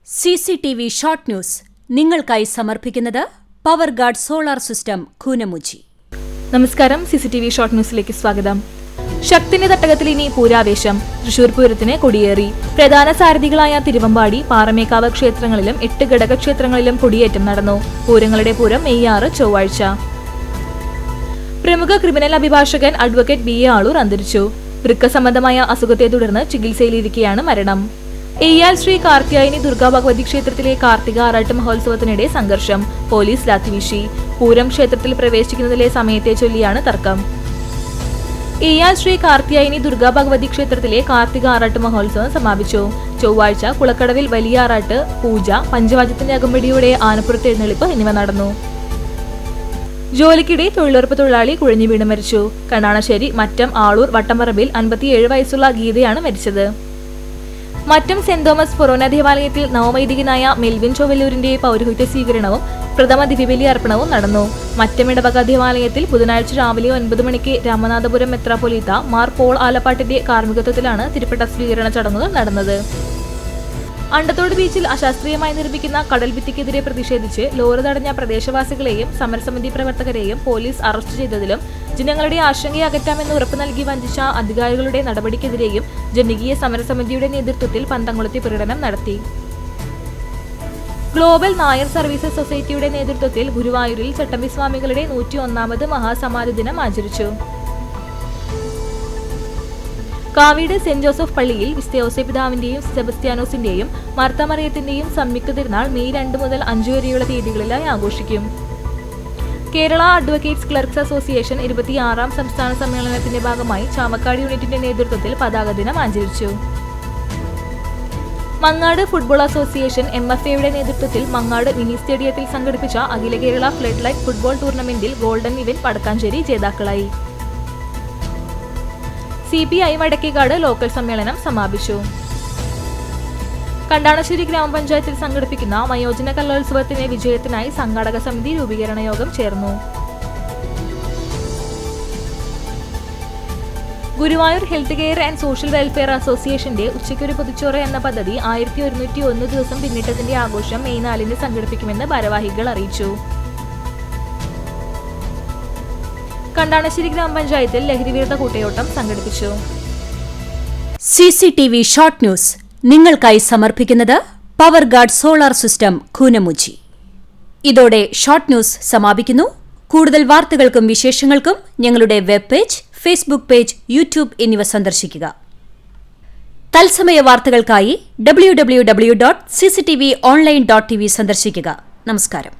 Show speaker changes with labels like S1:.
S1: CCTV short news നിങ്ങൾക്കായി സമർപ്പിക്കുന്നത് power guard solar system Koonamuchi.
S2: നമസ്കാരം. CCTV ഷോർട്ട് ന്യൂസിലേക്ക് സ്വാഗതം. ശക്തിന്റെ തട്ടകത്തിൽ ഇനി പൂരാവേശം. തൃശൂർ പൂരത്തിന് കൊടിയേറി. പ്രധാന സാരഥികളായ തിരുവമ്പാടി, പാറമേക്കാവ് ക്ഷേത്രങ്ങളിലും 8 ഘടകക്ഷേത്രങ്ങളിലും കൊടിയേറ്റം നടന്നു. പൂരങ്ങളുടെ പൂരം മെയ് 6 ചൊവ്വാഴ്ച. പ്രമുഖ ക്രിമിനൽ അഭിഭാഷകൻ അഡ്വക്കേറ്റ് BA ആളൂർ അന്തരിച്ചു. വൃക്ക സംബന്ധമായ അസുഖത്തെ തുടർന്ന് ചികിത്സയിലിരിക്കെയാണ് മരണം. എയ്യാൽ ശ്രീ കാർത്യായനി ദുർഗാ ഭഗവതി ക്ഷേത്രത്തിലെ കാർത്തിക ആറാട്ട് മഹോത്സവത്തിനിടെ സംഘർഷം. പോലീസ് ലാത്തിവീശി. പൂരം ക്ഷേത്രത്തിൽ പ്രവേശിക്കുന്നതിലെ സമയത്തെ ചൊല്ലിയാണ് തർക്കം. എയ്യാൽ ശ്രീ കാർത്യായനി ദുർഗാ ഭഗവതി ക്ഷേത്രത്തിലെ കാർത്തിക ആറാട്ട് മഹോത്സവം സമാപിച്ചു. ചൊവ്വാഴ്ച കുളക്കടവിൽ വലിയ ആറാട്ട്, പൂജ, പഞ്ചവാദ്യത്തിന്റെ അകമ്പടിയോടെ ആനപ്പുറത്ത് എഴുന്നള്ളിപ്പ് എന്നിവ നടന്നു. ജോലിക്കിടെ തൊഴിലുറപ്പ് തൊഴിലാളി കുഴഞ്ഞു വീണ് മരിച്ചു. കണ്ണാണശ്ശേരി മറ്റം ആളൂർ വട്ടംപറമ്പിൽ 57 വയസ്സുള്ള ഗീതയാണ് മരിച്ചത്. മറ്റം സെന്റ് തോമസ് ഫൊറോന ദേവാലയത്തിൽ നവവൈദികനായ മെൽവിൻ ചൊവ്വല്ലൂരിന്റെ പൗരോഹിത്യ സ്വീകരണവും പ്രഥമ ദിവ്യബലി അർപ്പണവും നടന്നു. മറ്റം ഇടവക ദേവാലയത്തിൽ ബുധനാഴ്ച രാവിലെ 9 മണിക്ക് രാമനാഥപുരം മെത്രാപ്പൊലീത്ത മാർ പോൾ ആലപ്പാട്ടിന്റെ കാർമ്മികത്വത്തിലാണ് തിരുപ്പട്ട സ്വീകരണ ചടങ്ങുകൾ നടന്നത്. അണ്ടത്തോട് ബീച്ചിൽ അശാസ്ത്രീയമായി നിർമ്മിക്കുന്ന കടൽഭിത്തിക്കെതിരെ പ്രതിഷേധിച്ച് ലോറി തടഞ്ഞ പ്രദേശവാസികളെയും സമരസമിതി പ്രവർത്തകരെയും പോലീസ് അറസ്റ്റ് ചെയ്തതിലും ജനങ്ങളുടെ ആശങ്കയെ അകറ്റാമെന്ന് ഉറപ്പു നൽകി വഞ്ചിച്ച അധികാരികളുടെ നടപടിക്കെതിരെയും ജനകീയ സമരസമിതിയുടെ നേതൃത്വത്തിൽ പന്തംകുളത്തെ പ്രകടനം നടത്തി. ഗ്ലോബൽ നായർ സർവീസസ് സൊസൈറ്റിയുടെ നേതൃത്വത്തിൽ ഗുരുവായൂരിൽ ചട്ടമ്പി സ്വാമികളുടെ 101ാമത് മഹാസമാധി ദിനം ആചരിച്ചു. കാവീട് സെന്റ് ജോസഫ് പള്ളിയിൽ വിസ്തയോസെ പിതാവിന്റെയും സെബസ്ത്യാനോസിന്റെയും മാർത്താമറിയത്തിന്റെയും സംയുക്ത തിരുനാൾ മെയ് 2 മുതൽ 5 വരെയുള്ള തീയതികളിലായി ആഘോഷിക്കും. കേരള അഡ്വക്കേറ്റ്സ് ക്ലർക്സ് അസോസിയേഷൻ 26ാം സംസ്ഥാന സമ്മേളനത്തിന്റെ ഭാഗമായി ചാവക്കാട് യൂണിറ്റിന്റെ നേതൃത്വത്തിൽ പതാക ദിനം ആചരിച്ചു. മങ്ങാട് ഫുട്ബോൾ അസോസിയേഷൻ MFAയുടെ നേതൃത്വത്തിൽ മങ്ങാട് മിനി സ്റ്റേഡിയത്തിൽ സംഘടിപ്പിച്ച അഖില കേരള ഫ്ലഡ് ലൈറ്റ് ഫുട്ബോൾ ടൂർണമെന്റിൽ ഗോൾഡൻ ഇവന്റ് വടക്കാഞ്ചേരി ജേതാക്കളായി. CPI വടക്കേക്കാട് ലോക്കൽ സമ്മേളനം സമാപിച്ചു. കണ്ടാണശ്ശേരി ഗ്രാമപഞ്ചായത്തിൽ സംഘടിപ്പിക്കുന്ന വയോജന കലോത്സവത്തിന്റെ വിജയത്തിനായി സംഘാടക സമിതി രൂപീകരണ യോഗം ചേർന്നു. Guruvayur health care and social welfare അസോസിയേഷന്റെ ഉച്ചയ്ക്കൊരു പൊതിച്ചോറ് എന്ന പദ്ധതി 1101 ദിവസം പിന്നിട്ടതിന്റെ ആഘോഷം മെയ് 4 സംഘടിപ്പിക്കുമെന്ന് ഭാരവാഹികൾ അറിയിച്ചു. കണ്ടാണശ്ശേരി ഗ്രാമപഞ്ചായത്തിൽ ലഹരിവിരുദ്ധ കൂട്ടയോട്ടം സംഘടിപ്പിച്ചു.
S1: CCTV ഷോർട്ട് ന്യൂസ് നിങ്ങൾക്കായി സമർപ്പിക്കുന്നത് power guard solar system Koonamuchi. ഇതോടെ ഷോർട്ട് ന്യൂസ് സമാപിക്കുന്നു. കൂടുതൽ വാർത്തകൾക്കും വിശേഷങ്ങൾക്കും ഞങ്ങളുടെ web page, Facebook page, YouTube എന്നിവ സന്ദർശിക്കുക. തത്സമയ വാർത്തകൾക്കായി www.cctv online.tv സന്ദർശിക്കുക. നമസ്കാരം.